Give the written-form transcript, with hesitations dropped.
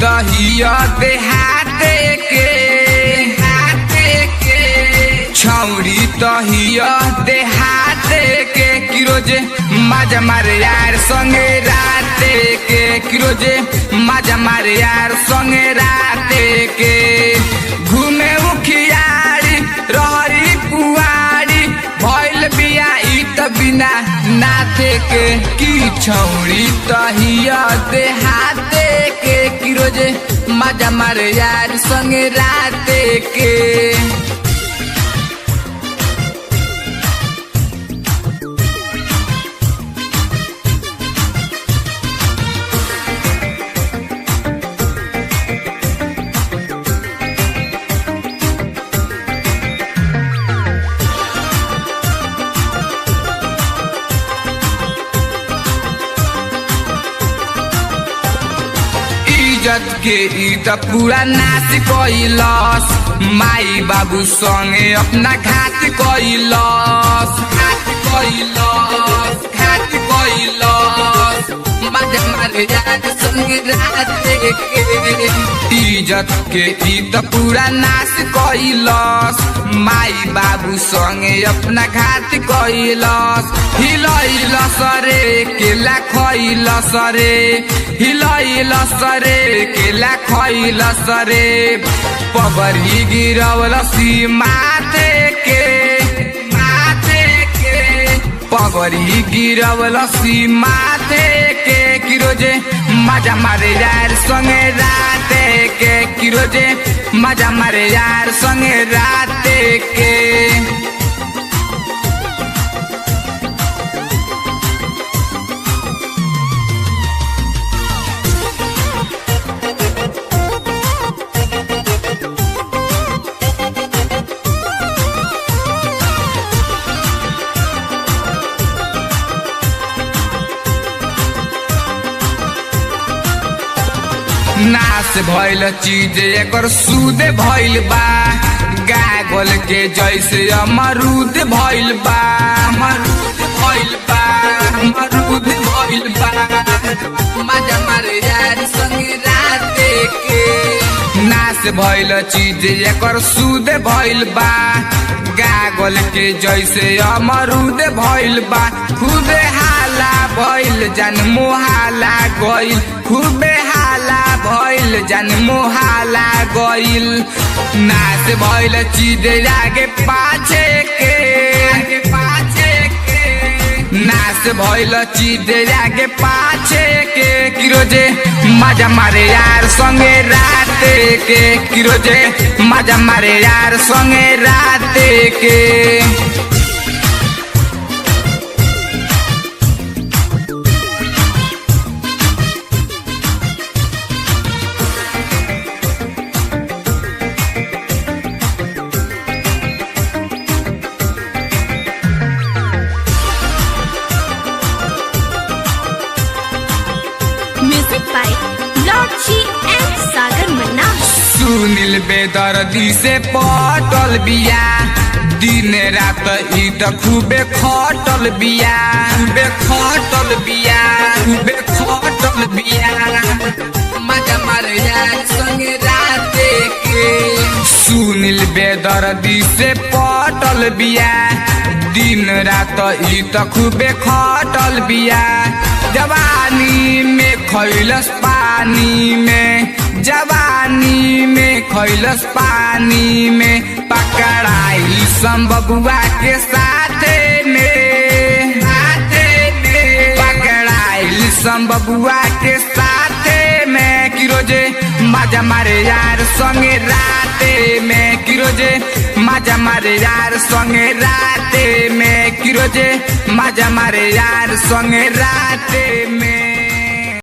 दहिया देहाते के छौरी दहिया देहाते के किरोजे मजा मारे यार संगे राते के किरोजे मजा मारे यार संगे राते के घूमे उखियारी रहरी पुआरी भइल बिया ई त बिना नाते के की छौरी दहिया देहाते के किरोजे मजा मारे यार संगे राते के इज्जत के ई त पूरा नाश कइलस माई बाबू संगे अपना घात कइलस मजा मारे यार संगे राते के इज्जत के ई त पूरा नाश कइलस माई बाबू संगे अपना घात कइलस हिलैलस रे केला खइलस रे हिलैलस रे केला खइलस रे पगड़ी गिरवलसी माथे के पगड़ी गिरवलसी माथे के किरोजे मजा मारे यार संगे राते के किरोजे मजा मारे यार संगे राते के नाश भइल चीज एकर सूद भइल बा गागल के जैसे अमरूद भइल बा मजा मारे यार संगे राते के नाश भइल चीज एकर सूद भइल बा गागल के जैसे अमरूद भइल बा खूबे हाला भइल जान मोहाला गइल खूबे हाला भइल जान मोहाला गइल नाश भइल चीज आगे पाछे के नाश भइल चीज आगे पाछे के किरोजे मजा मारे यार संगे राते के किरोजे मजा मारे यार संगे राते के सुनील बेदर्दी से पटल बिया दिन रात ई त खूबे खटल बिया मजा मारे यार संगे राते के सुनील बेदर्दी से पटल बिया दिन रात ई त खूबे खटल बिया जवानी में खैलस पानी में जवानी में खैलस पानी में पकड़ाई संबबुआ के साथे में पकड़ाई संबबुआ के साथे में किरोजे मजा मारे यार संगे राते में किरोजे मजा मारे यार संगे राते में किरोजे मजा मारे यार संगे राते में।